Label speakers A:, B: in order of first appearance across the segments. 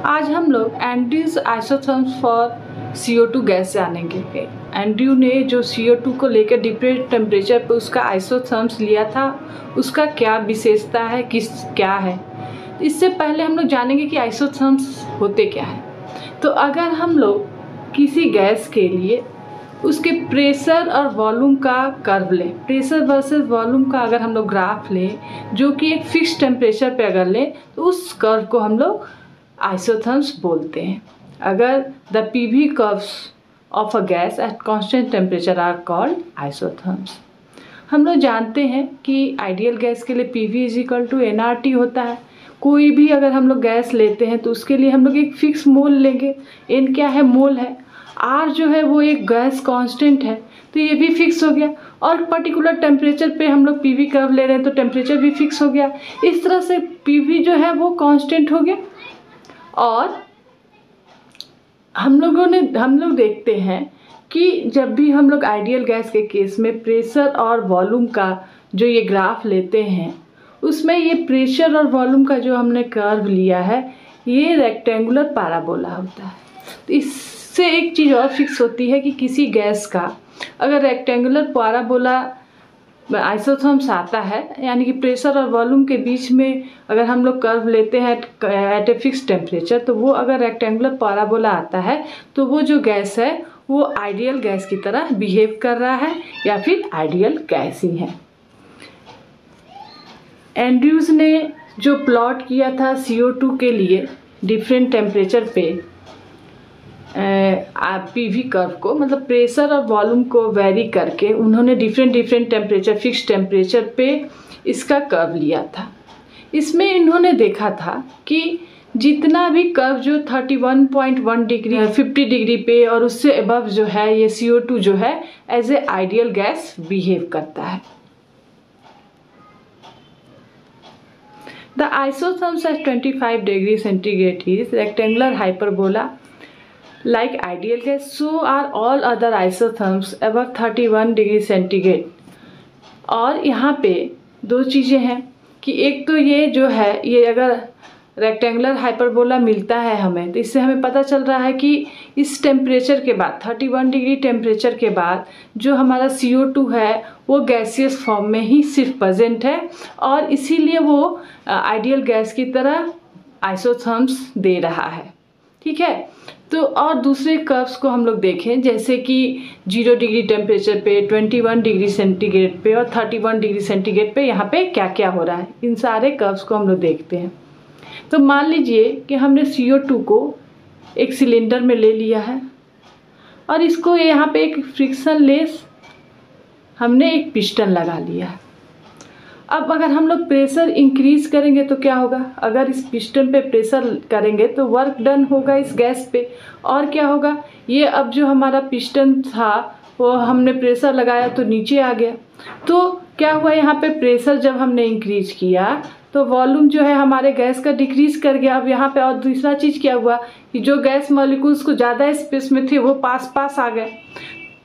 A: आज हम लोग Andrews isotherms for CO2 gas जानेंगे। एंड्रयू ने जो CO2 को लेकर डिफरेंट टेम्परेचर पर उसका आइसोथर्म्स लिया था, उसका क्या विशेषता है, क्या है। इससे पहले हम लोग जानेंगे कि आइसोथर्म्स होते क्या है। तो अगर हम लोग किसी गैस के लिए उसके प्रेशर और वॉल्यूम का कर्व लें, प्रेशर वर्सेस वॉल्यूम का अगर हम लोग ग्राफ लें जो कि एक फिक्स टेम्परेचर पे अगर लें तो उस कर्व को हम लोग आइसोथर्म्स बोलते हैं। अगर the PV curves of a gas at constant temperature are called isotherms. हम लोग जानते हैं कि आइडियल गैस के लिए PV = nRT होता है। कोई भी अगर हम लोग गैस लेते हैं तो उसके लिए हम लोग एक फिक्स मोल लेंगे। n क्या है? मोल है। R जो है वो एक गैस कांस्टेंट है, तो ये भी फिक्स हो गया। और पर्टिकुलर टेम्परेचर पे हम लोग PV कर्व ले रहे हैं तो टेम्परेचर भी फिक्स हो गया। इस तरह से PV जो है वो कांस्टेंट हो गया। और हम लोग देखते हैं कि जब भी हम लोग आइडियल गैस के केस में प्रेशर और वॉल्यूम का जो ये ग्राफ लेते हैं उसमें ये प्रेशर और वॉल्यूम का जो हमने कर्व लिया है ये रेक्टेंगुलर पैराबोला होता है। तो इससे एक चीज़ और फिक्स होती है कि किसी गैस का अगर रेक्टेंगुलर पैराबोला आइसोथर्म्स आता है, यानी कि प्रेशर और वॉल्यूम के बीच में अगर हम लोग कर्व लेते हैं एट ए फिक्स टेम्परेचर, तो वो अगर रेक्टेंगुलर पैराबोला आता है तो वो जो गैस है वो आइडियल गैस की तरह बिहेव कर रहा है या फिर आइडियल गैस ही है। एंड्रयूज ने जो प्लॉट किया था CO2 के लिए डिफरेंट टेम्परेचर पे PV कर्व को, मतलब प्रेशर और वॉल्यूम को वेरी करके उन्होंने डिफरेंट टेम्परेचर, फिक्स टेम्परेचर पे इसका कर्व लिया था। इसमें इन्होंने देखा था कि जितना भी कर्व जो 31.1 डिग्री 50 डिग्री पे और उससे अबव जो है ये CO2 जो है as a ideal gas behave करता है। The isotherms at 25 degrees centigrade is rectangular hyperbola like ideal gas, so are all other isotherms above 31 degree centigrade। और यहाँ पे दो चीज़ें हैं कि एक तो ये जो है ये अगर रेक्टेंगुलर हाइपरबोला मिलता है हमें तो इससे हमें पता चल रहा है कि इस टेम्परेचर के बाद 31 डिग्री टेम्परेचर के बाद जो हमारा CO2 है वो गैसियस फॉर्म में ही सिर्फ प्रेजेंट है और इसीलिए वो आइडियल गैस की तरह आइसोथर्म्स दे रहा है। ठीक है। तो और दूसरे कर्व्स को हम लोग देखें जैसे कि 0 डिग्री टेम्परेचर पे, 21 डिग्री सेंटीग्रेड पे और 31 डिग्री सेंटीग्रेड पे यहाँ पे क्या क्या हो रहा है, इन सारे कर्व्स को हम लोग देखते हैं। तो मान लीजिए कि हमने CO2 को एक सिलेंडर में ले लिया है और इसको यहाँ पे एक फ्रिक्शन लेस हमने एक पिस्टन लगा लिया है। अब अगर हम लोग प्रेशर इंक्रीज करेंगे तो क्या होगा? अगर इस पिस्टन पे प्रेशर करेंगे तो वर्क डन होगा इस गैस पे। और क्या होगा? ये अब जो हमारा पिस्टन था वो हमने प्रेशर लगाया तो नीचे आ गया। तो क्या हुआ? यहाँ पे प्रेशर जब हमने इंक्रीज किया तो वॉल्यूम जो है हमारे गैस का डिक्रीज कर गया। अब यहाँ पे और दूसरा चीज़ क्या हुआ कि जो गैस मॉलिक्यूल्स को ज़्यादा स्पेस में थे वो पास आ गए।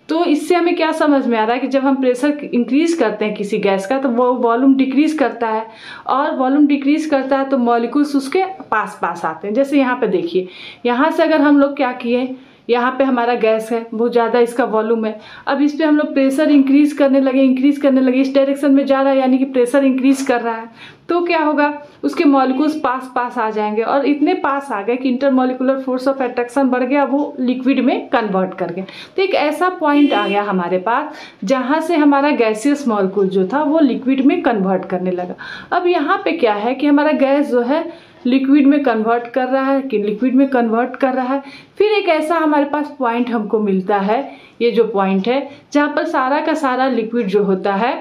A: तो इससे हमें क्या समझ में आ रहा है कि जब हम प्रेशर इंक्रीज करते हैं किसी गैस का तो वो वॉल्यूम डिक्रीज करता है और वॉल्यूम डिक्रीज करता है तो मॉलिक्यूल्स उसके पास आते हैं। जैसे यहाँ पे देखिए, यहाँ से अगर हम लोग क्या किए, यहाँ पे हमारा गैस है, बहुत ज़्यादा इसका वॉल्यूम है। अब इस पर हम लोग प्रेशर इंक्रीज करने लगे, इस डायरेक्शन में जा रहा है यानी कि प्रेशर इंक्रीज कर रहा है। तो क्या होगा? उसके मॉलिक्यूल्स पास आ जाएंगे और इतने पास आ गए कि इंटरमॉलिक्यूलर फोर्स ऑफ अट्रैक्शन बढ़ गया, वो लिक्विड में कन्वर्ट कर गए। तो एक ऐसा पॉइंट आ गया हमारे पास जहाँ से हमारा गैसियस मॉलिक्यूल जो था वो लिक्विड में कन्वर्ट करने लगा। अब यहाँ पे क्या है कि हमारा गैस जो है लिक्विड में कन्वर्ट कर रहा है फिर एक ऐसा हमारे पास पॉइंट हमको मिलता है, ये जो पॉइंट है जहाँ पर सारा का सारा लिक्विड जो होता है,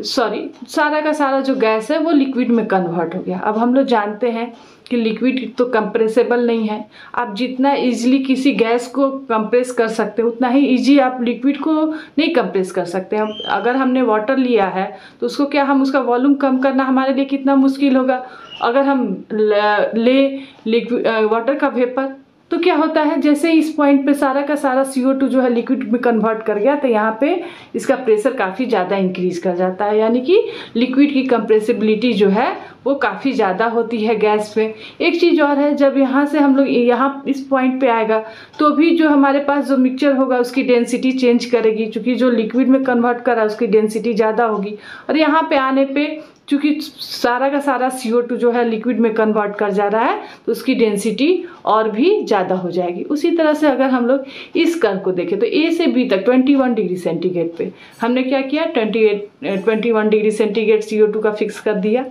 A: सारा का सारा जो गैस है वो लिक्विड में कन्वर्ट हो गया। अब हम लोग जानते हैं कि लिक्विड तो कंप्रेसेबल नहीं है। आप जितना इजीली किसी गैस को कंप्रेस कर सकते हैं उतना ही इजी आप लिक्विड को नहीं कंप्रेस कर सकते हैं। अगर हमने वाटर लिया है तो उसको क्या हम उसका वॉल्यूम कम करना हमारे लिए कितना मुश्किल होगा। अगर हम ले लिक्विड वाटर का वेपर तो क्या होता है, जैसे इस पॉइंट पे सारा का सारा CO2 जो है लिक्विड में कन्वर्ट कर गया तो यहाँ पे इसका प्रेशर काफ़ी ज़्यादा इंक्रीज कर जाता है, यानी कि लिक्विड की कंप्रेसिबिलिटी जो है वो काफ़ी ज़्यादा होती है गैस में। एक चीज़ और है, जब यहाँ से हम लोग यहाँ इस पॉइंट पे आएगा तो भी जो हमारे पास जो मिक्सचर होगा उसकी डेंसिटी चेंज करेगी, क्योंकि जो लिक्विड में कन्वर्ट करा उसकी डेंसिटी ज़्यादा होगी। और यहाँ पे आने पे चूँकि सारा का सारा CO2 जो है लिक्विड में कन्वर्ट कर जा रहा है तो उसकी डेंसिटी और भी ज़्यादा हो जाएगी। उसी तरह से अगर हम लोग इस कर्व को देखें तो A से B तक 21 डिग्री सेंटीग्रेड पे हमने क्या किया, 21 डिग्री सेंटीग्रेड CO2 का फिक्स कर दिया।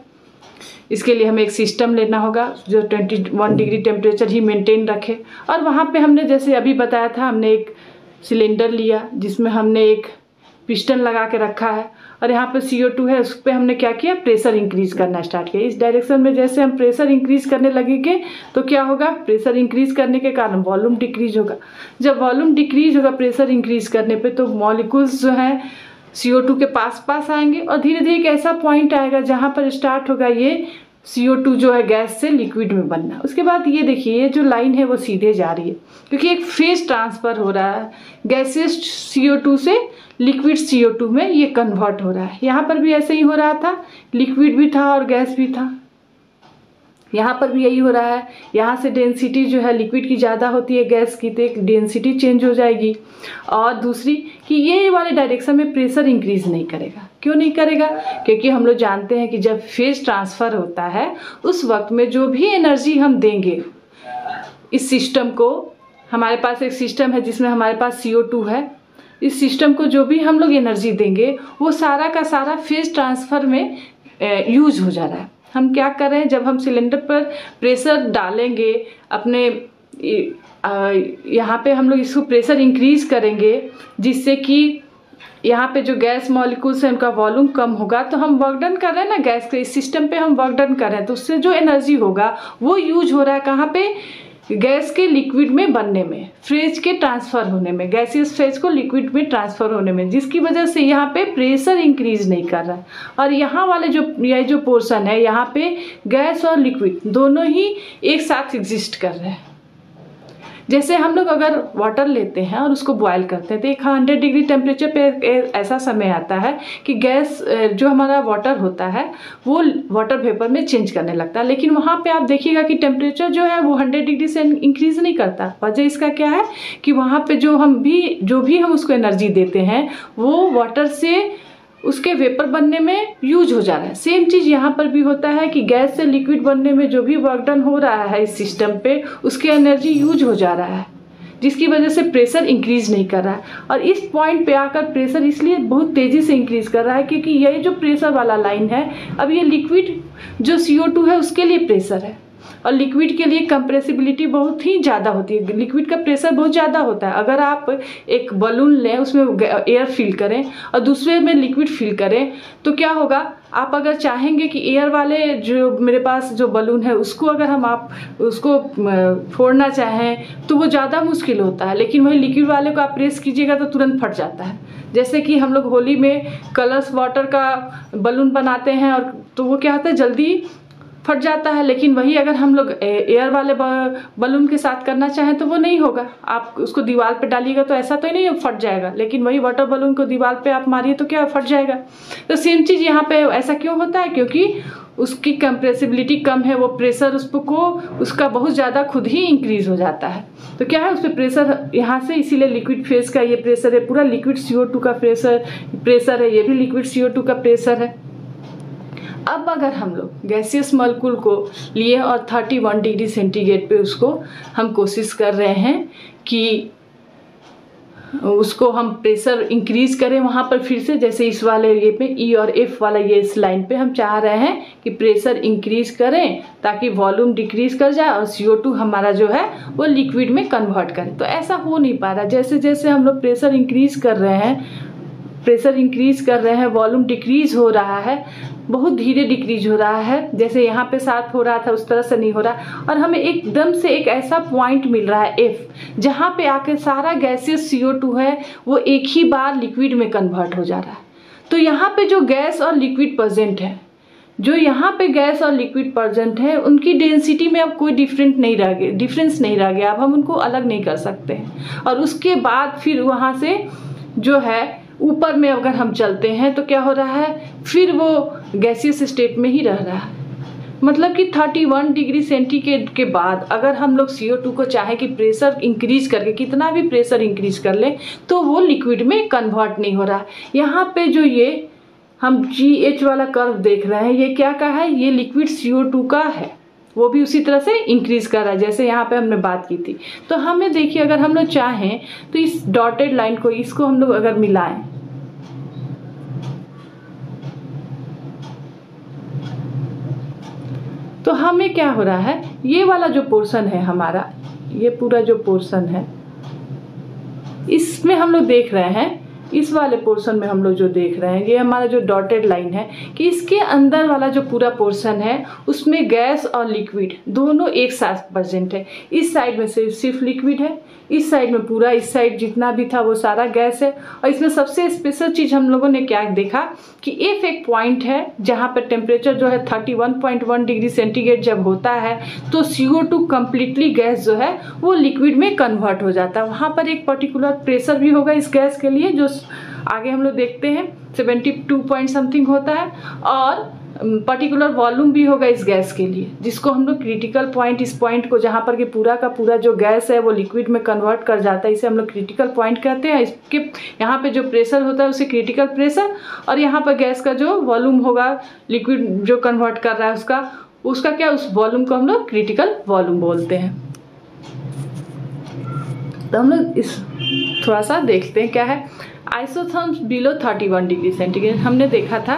A: इसके लिए हमें एक सिस्टम लेना होगा जो 21 डिग्री टेम्परेचर ही मेंटेन रखे। और वहाँ पे हमने जैसे अभी बताया था, हमने एक सिलेंडर लिया जिसमें हमने एक पिस्टन लगा के रखा है और यहाँ पे CO2 है, उस पर हमने क्या किया, प्रेशर इंक्रीज करना स्टार्ट किया। इस डायरेक्शन में जैसे हम प्रेशर इंक्रीज करने लगेंगे तो क्या होगा, प्रेशर इंक्रीज करने के कारण वॉल्यूम डिक्रीज होगा। जब वॉल्यूम डिक्रीज होगा प्रेशर इंक्रीज करने पे तो मॉलिक्यूल्स जो हैं CO2 के पास आएंगे और धीरे धीरे एक ऐसा पॉइंट आएगा जहाँ पर स्टार्ट होगा ये CO2 जो है गैस से लिक्विड में बनना। उसके बाद ये देखिए, ये जो लाइन है वो सीधे जा रही है क्योंकि एक फेज ट्रांसफ़र हो रहा है, गैसेस CO2 से लिक्विड CO2 में ये कन्वर्ट हो रहा है। यहाँ पर भी ऐसे ही हो रहा था, लिक्विड भी था और गैस भी था। यहाँ पर भी यही हो रहा है। यहाँ से डेंसिटी जो है लिक्विड की ज़्यादा होती है गैस की, तो एक डेंसिटी चेंज हो जाएगी। और दूसरी कि ये वाले डायरेक्शन में प्रेशर इंक्रीज नहीं करेगा। क्यों नहीं करेगा, क्योंकि हम लोग जानते हैं कि जब फेज ट्रांसफ़र होता है उस वक्त में जो भी एनर्जी हम देंगे इस सिस्टम को, हमारे पास एक सिस्टम है जिसमें हमारे पास CO2 है, इस सिस्टम को जो भी हम लोग एनर्जी देंगे वो सारा का सारा फेज ट्रांसफ़र में यूज हो जा रहा है। हम क्या कर रहे हैं, जब हम सिलेंडर पर प्रेशर डालेंगे अपने यहाँ पे हम लोग इसको प्रेशर इंक्रीज करेंगे जिससे कि यहाँ पे जो गैस मॉलिक्यूल्स हैं उनका वॉल्यूम कम होगा, तो हम वर्क डन कर रहे हैं ना गैस के इस सिस्टम पे हम वर्क डन कर रहे हैं, तो उससे जो एनर्जी होगा वो यूज हो रहा है कहाँ पे, गैस के लिक्विड में बनने में, फेज के ट्रांसफ़र होने में, गैसियस फेज को लिक्विड में ट्रांसफ़र होने में, जिसकी वजह से यहाँ पे प्रेशर इंक्रीज नहीं कर रहा है। और यहाँ वाले ये जो पोर्शन है यहाँ पे गैस और लिक्विड दोनों ही एक साथ एग्जिस्ट कर रहे हैं। जैसे हम लोग अगर वाटर लेते हैं और उसको बॉयल करते हैं तो एक 100 डिग्री टेम्परेचर पे ऐसा समय आता है कि गैस जो हमारा वाटर होता है वो वाटर वेपर में चेंज करने लगता है, लेकिन वहाँ पे आप देखिएगा कि टेम्परेचर जो है वो 100 डिग्री से इंक्रीज़ नहीं करता। वजह इसका क्या है कि वहाँ पे जो भी हम उसको एनर्जी देते हैं वो वाटर से उसके वेपर बनने में यूज हो जा रहा है। सेम चीज़ यहाँ पर भी होता है कि गैस से लिक्विड बनने में जो भी वर्क डन हो रहा है इस सिस्टम पे उसकी एनर्जी यूज हो जा रहा है, जिसकी वजह से प्रेशर इंक्रीज नहीं कर रहा है। और इस पॉइंट पे आकर प्रेशर इसलिए बहुत तेज़ी से इंक्रीज कर रहा है क्योंकि ये जो प्रेशर वाला लाइन है, अब ये लिक्विड जो CO2 है उसके लिए प्रेशर है और लिक्विड के लिए कंप्रेसिबिलिटी बहुत ही ज़्यादा होती है। लिक्विड का प्रेशर बहुत ज़्यादा होता है। अगर आप एक बलून लें, उसमें एयर फिल करें और दूसरे में लिक्विड फिल करें तो क्या होगा, आप अगर चाहेंगे कि एयर वाले जो मेरे पास जो बलून है उसको अगर आप उसको फोड़ना चाहें तो वो ज़्यादा मुश्किल होता है, लेकिन वही लिक्विड वाले को आप प्रेस कीजिएगा तो तुरंत फट जाता है। जैसे कि हम लोग होली में कलर्स वाटर का बलून बनाते हैं और तो वो क्या होता है जल्दी फट जाता है, लेकिन वही अगर हम लोग एयर वाले बलून के साथ करना चाहें तो वो नहीं होगा। आप उसको दीवार पे डालिएगा तो ऐसा तो नहीं फट जाएगा, लेकिन वही वाटर बलून को दीवार पे आप मारिए तो क्या फट जाएगा। तो सेम चीज़ यहाँ पे ऐसा क्यों होता है, क्योंकि उसकी कंप्रेसिबिलिटी कम है, वो प्रेशर उसका बहुत ज़्यादा खुद ही इंक्रीज हो जाता है। तो क्या है, उस पर प्रेशर यहाँ से, इसीलिए लिक्विड फेज का ये प्रेशर है, पूरा लिक्विड CO2 का प्रेशर है, ये भी लिक्विड CO2 का प्रेशर है। अब अगर हम लोग गैसियस मॉलिक्यूल को लिए और 31 डिग्री सेंटीग्रेड पे उसको हम कोशिश कर रहे हैं कि उसको हम प्रेशर इंक्रीज करें वहाँ पर फिर से, जैसे इस वाले ये पे E और F वाला ये इस लाइन पे हम चाह रहे हैं कि प्रेशर इंक्रीज करें ताकि वॉल्यूम डिक्रीज कर जाए और CO2 हमारा जो है वो लिक्विड में कन्वर्ट करें। तो ऐसा हो नहीं पा रहा। जैसे जैसे हम लोग प्रेशर इंक्रीज कर रहे हैं वॉल्यूम डिक्रीज हो रहा है, बहुत धीरे डिक्रीज हो रहा है। जैसे यहाँ पे साफ हो रहा था उस तरह से नहीं हो रहा, और हमें एकदम से एक ऐसा पॉइंट मिल रहा है F, जहाँ पे आके सारा गैसियस CO2 है वो एक ही बार लिक्विड में कन्वर्ट हो जा रहा है। तो यहाँ पे जो गैस और लिक्विड प्रेजेंट है, उनकी डेंसिटी में अब कोई डिफरेंस नहीं रह गया। अब हम उनको अलग नहीं कर सकते हैं। और उसके बाद फिर वहाँ से जो है ऊपर में अगर हम चलते हैं तो क्या हो रहा है, फिर वो गैसियस स्टेट में ही रह रहा है। मतलब कि 31 डिग्री सेंटीग्रेड के बाद अगर हम लोग CO2 को चाहे कि प्रेशर इंक्रीज करके कितना भी प्रेशर इंक्रीज कर ले तो वो लिक्विड में कन्वर्ट नहीं हो रहा। यहाँ पे जो ये हम GH वाला कर्व देख रहे हैं ये क्या का है, ये लिक्विड CO2 का है, वो भी उसी तरह से इंक्रीज कर रहा है जैसे यहाँ पे हमने बात की थी। तो हमें देखिए अगर हम लोग चाहें तो इस डॉटेड लाइन को इसको हम लोग अगर मिलाएं तो हमें क्या हो रहा है, ये वाला जो पोर्शन है हमारा, ये पूरा जो पोर्शन है इसमें हम लोग देख रहे हैं, इस वाले पोर्शन में हम लोग जो देख रहे हैं ये हमारा जो डॉटेड लाइन है कि इसके अंदर वाला जो पूरा पोर्शन है उसमें गैस और लिक्विड दोनों एक साथ प्रेजेंट है। इस साइड में सिर्फ लिक्विड है, इस साइड में पूरा, इस साइड जितना भी था वो सारा गैस है। और इसमें सबसे स्पेशल चीज़ हम लोगों ने क्या देखा कि एक पॉइंट है जहाँ पर टेम्परेचर जो है 31.1 डिग्री सेंटीग्रेड जब होता है तो CO2 कम्प्लीटली गैस जो है वो लिक्विड में कन्वर्ट हो जाता है। वहाँ पर एक पर्टिकुलर प्रेशर भी होगा इस गैस के लिए जो आगे हम लोग देखते हैं 72 पॉइंट समथिंग होता है, और पर्टिकुलर वॉल्यूम भी होगा इस गैस के लिए जिसको हम लोग क्रिटिकल पॉइंट, इस पॉइंट को जहाँ पर कि पूरा का पूरा जो गैस है वो लिक्विड में कन्वर्ट कर जाता है, इसे हम लोग क्रिटिकल पॉइंट कहते हैं। इसके यहाँ पे जो प्रेशर होता है उसे क्रिटिकल प्रेशर, और यहाँ पर गैस का जो वॉल्यूम होगा लिक्विड जो कन्वर्ट कर रहा है उसका क्या, उस वॉल्यूम को हम लोग क्रिटिकल वॉल्यूम बोलते हैं। तो हम लोग इस थोड़ा सा देखते हैं क्या है आइसोथर्म्स बिलो 31 डिग्री सेंटीग्रेड। हमने देखा था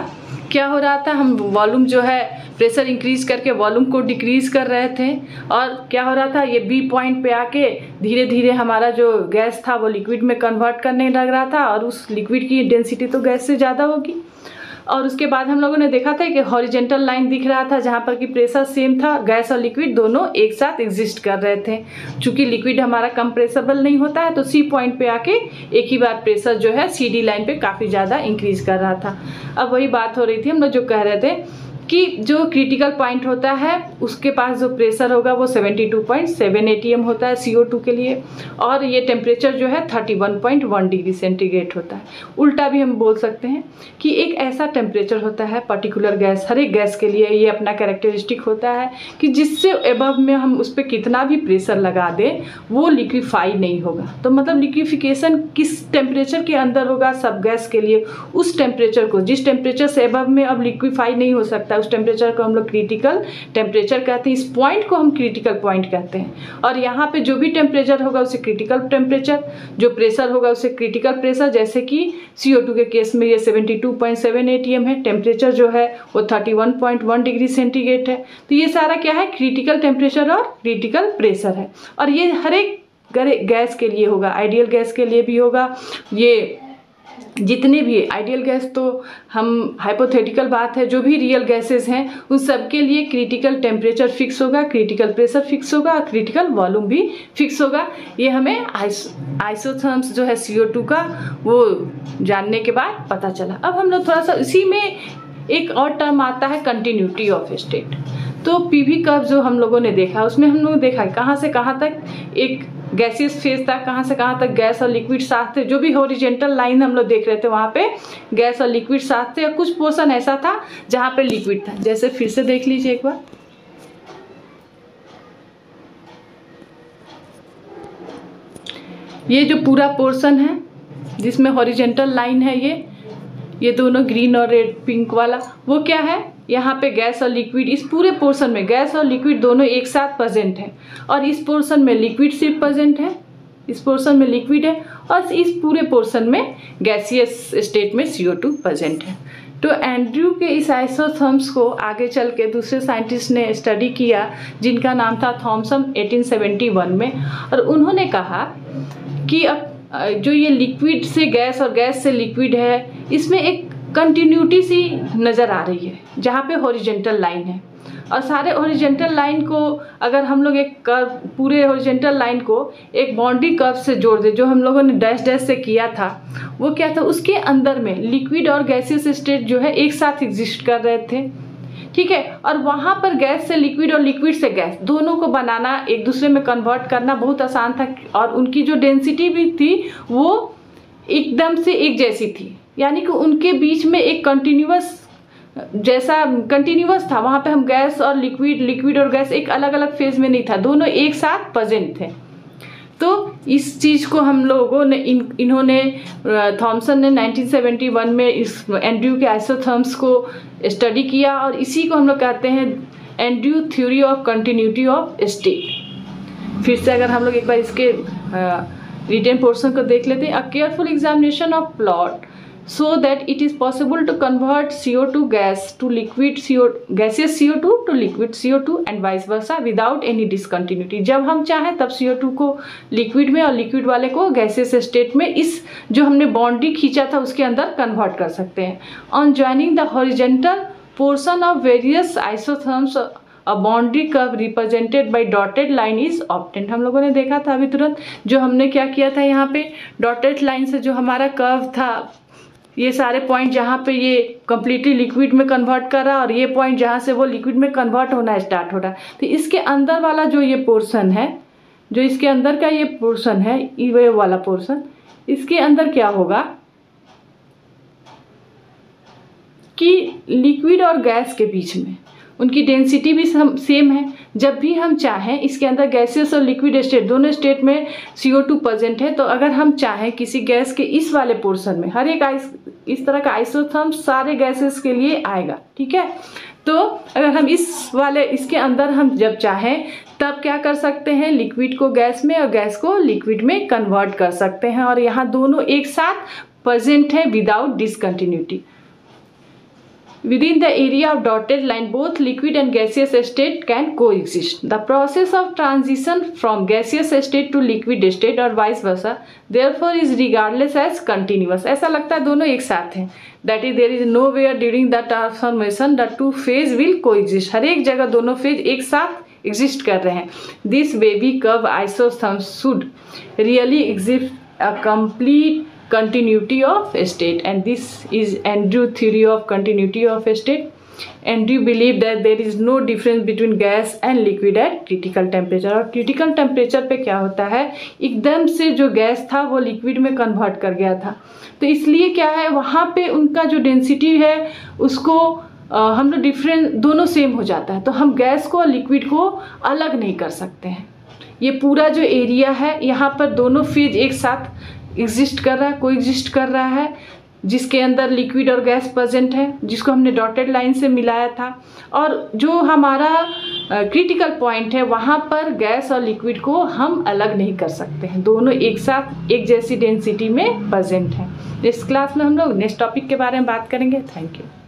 A: क्या हो रहा था, हम वॉल्यूम जो है प्रेशर इंक्रीज करके वॉल्यूम को डिक्रीज कर रहे थे, और क्या हो रहा था ये B पॉइंट पे आके धीरे धीरे हमारा जो गैस था वो लिक्विड में कन्वर्ट करने लग रहा था, और उस लिक्विड की डेंसिटी तो गैस से ज़्यादा होगी। और उसके बाद हम लोगों ने देखा था कि हॉरिजेंटल लाइन दिख रहा था जहाँ पर कि प्रेशर सेम था, गैस और लिक्विड दोनों एक साथ एग्जिस्ट कर रहे थे। चूँकि लिक्विड हमारा कंप्रेसिबल नहीं होता है तो C पॉइंट पे आके एक ही बार प्रेशर जो है CD लाइन पे काफ़ी ज़्यादा इंक्रीज कर रहा था। अब वही बात हो रही थी, हम लोग जो कह रहे थे कि जो क्रिटिकल पॉइंट होता है उसके पास जो प्रेशर होगा वो 72.7 ATM होता है CO2 के लिए, और ये टेम्परेचर जो है 31.1 डिग्री सेंटीग्रेड होता है। उल्टा भी हम बोल सकते हैं कि एक ऐसा टेम्परेचर होता है पर्टिकुलर गैस, हर एक गैस के लिए ये अपना कैरेक्टरिस्टिक होता है कि जिससे एबव में हम उस पर कितना भी प्रेशर लगा दें वो लिक्विफाई नहीं होगा। तो मतलब लिक्विफिकेशन किस टेम्परेचर के अंदर होगा सब गैस के लिए, उस टेम्परेचर को, जिस टेम्परेचर से एबव में अब लिक्विफाई नहीं हो सकता उस टेम्परेचर को हम लोग क्रिटिकल टेम्परेचर कहते हैं। इस पॉइंट को हम क्रिटिकल पॉइंट कहते हैं। और यहाँ पे जो भी टेम्परेचर होगा उसे क्रिटिकल टेम्परेचर, जो प्रेशर होगा उसे क्रिटिकल प्रेशर, जैसे कि CO2 के केस में ये 72.7 ATM है, टेम्परेचर जो है वो 31.1 डिग्री सेंटीग्रेड है। तो ये सारा क्या है, क्रिटिकल टेम्परेचर और क्रिटिकल प्रेशर है, और ये हर एक गैस के लिए होगा, आइडियल गैस के लिए भी होगा। ये जितने भी आइडियल गैस तो हम हाइपोथेटिकल बात है, जो भी रियल गैसेस हैं उन सब के लिए क्रिटिकल टेम्परेचर फिक्स होगा, क्रिटिकल प्रेशर फिक्स होगा, और क्रिटिकल वॉल्यूम भी फिक्स होगा। ये हमें आइसोथर्म्स जो है CO2 का वो जानने के बाद पता चला। अब हम लोग थोड़ा सा इसी में एक और टर्म आता है कंटिन्यूटी ऑफ स्टेट। तो PV कर्व जो हम लोगों ने देखा उसमें हम लोग देखा कहाँ से कहाँ तक एक गैसियस फेज था, कहाँ से कहाँ तक गैस और लिक्विड साथ थे। जो भी हॉरिजेंटल लाइन हम लोग देख रहे थे वहाँ पे गैस और लिक्विड साथ थे, और कुछ पोर्शन ऐसा था जहाँ पे लिक्विड था। जैसे फिर से देख लीजिए एक बार, ये जो पूरा पोर्शन है जिसमें हॉरिजेंटल लाइन है, ये दोनों ग्रीन और रेड पिंक वाला, वो क्या है, यहाँ पे गैस और लिक्विड, इस पूरे पोर्शन में गैस और लिक्विड दोनों एक साथ प्रेजेंट है, और इस पोर्शन में लिक्विड सिर्फ प्रेजेंट है, इस पोर्शन में लिक्विड है, और इस पूरे पोर्शन में गैसियस स्टेट में CO2 प्रेजेंट है। तो एंड्रयू के इस आइसोथर्म्स को आगे चल के दूसरे साइंटिस्ट ने स्टडी किया जिनका नाम था थॉमसन 1871 में, और उन्होंने कहा कि अब जो ये लिक्विड से गैस और गैस से लिक्विड है इसमें एक कंटिन्यूटी सी नज़र आ रही है जहाँ पे हॉरिजेंटल लाइन है, और सारे हॉरिजेंटल लाइन को अगर हम लोग एक कर्व, पूरे हॉरिजेंटल लाइन को एक बाउंड्री कर्व से जोड़ दे जो हम लोगों ने डैश डैश से किया था, वो क्या था, उसके अंदर में लिक्विड और गैसियस स्टेट जो है एक साथ एग्जिस्ट कर रहे थे, ठीक है। और वहाँ पर गैस से लिक्विड और लिक्विड से गैस दोनों को बनाना, एक दूसरे में कन्वर्ट करना बहुत आसान था, और उनकी जो डेंसिटी भी थी वो एकदम से एक जैसी थी, यानी कि उनके बीच में एक कंटिन्यूअस जैसा कंटिन्यूअस था, वहाँ पे हम गैस और लिक्विड और गैस एक अलग अलग फेज में नहीं था, दोनों एक साथ प्रेजेंट थे। तो इस चीज़ को हम लोगों ने इन्होंने थॉमसन ने 1971 में इस एंड्रयू के आइसोथर्म्स को स्टडी किया और इसी को हम लोग कहते हैं Andrew theory of continuity of state. फिर से अगर हम लोग एक बार इसके रिटन पोर्शन को देख लेते हैं, अ careful examination of plot so that it is possible to convert CO2 gas to liquid gaseous CO2 to liquid CO2 and vice versa without any discontinuity। जब हम चाहें तब CO2 को लिक्विड में और लिक्विड वाले को गैसियस स्टेट में इस जो हमने बाउंड्री खींचा था उसके अंदर कन्वर्ट कर सकते हैं। On joining the horizontal portion of various isotherms a boundary curve represented by dotted line is obtained. हम लोगों ने देखा था अभी तुरंत, जो हमने क्या किया था, यहाँ पे डॉटेड लाइन से जो हमारा कर्व था, ये सारे पॉइंट जहाँ पे ये कम्प्लीटली लिक्विड में कन्वर्ट कर रहा है और ये पॉइंट जहाँ से वो लिक्विड में कन्वर्ट होना स्टार्ट हो रहा है, तो इसके अंदर वाला जो ये पोर्शन है, जो इसके अंदर का ये पोर्शन है, ये वाला पोर्शन, इसके अंदर क्या होगा कि लिक्विड और गैस के बीच में उनकी डेंसिटी भी सेम है। जब भी हम चाहें, इसके अंदर गैसेस और लिक्विड स्टेट दोनों स्टेट में CO2 प्रेजेंट है, तो अगर हम चाहें किसी गैस के इस वाले पोर्शन में, हर एक इस तरह का आइसोथर्म सारे गैसेस के लिए आएगा, ठीक है। तो अगर हम इसके अंदर हम जब चाहें तब क्या कर सकते हैं, लिक्विड को गैस में और गैस को लिक्विड में कन्वर्ट कर सकते हैं और यहाँ दोनों एक साथ प्रेजेंट है without discontinuity. Within the area of dotted line, both liquid and gaseous state can coexist. The process of transition from gaseous state to liquid state or vice versa, therefore, is regardless as continuous. ऐसा लगता है दोनों एक साथ हैं। That is, there is nowhere during the transformation the two phase will coexist. हर एक जगह दोनों फेज एक साथ एग्जिस्ट कर रहे हैं। This wavy curve isotherms should really exhibit a complete continuity of state, and this is Andrew theory of continuity of state. Andrew believed that there is no difference between gas and liquid at critical temperature। और critical temperature पे क्या होता है, एकदम से जो gas था वो लिक्विड में कन्वर्ट कर गया था, तो इसलिए क्या है, वहाँ पे उनका जो डेंसिटी है उसको हम लोग डिफरेंट, दोनों सेम हो जाता है, तो हम गैस को और लिक्विड को अलग नहीं कर सकते हैं। ये पूरा जो एरिया है यहाँ पर दोनों फेज एक साथ एग्जिस्ट कर रहा है, कोएग्जिस्ट कर रहा है, जिसके अंदर लिक्विड और गैस प्रेजेंट है, जिसको हमने डॉटेड लाइन से मिलाया था। और जो हमारा क्रिटिकल पॉइंट है वहाँ पर गैस और लिक्विड को हम अलग नहीं कर सकते हैं, दोनों एक साथ एक जैसी डेंसिटी में प्रेजेंट है। इस क्लास में हम लोग नेक्स्ट टॉपिक के बारे में बात करेंगे। Thank you.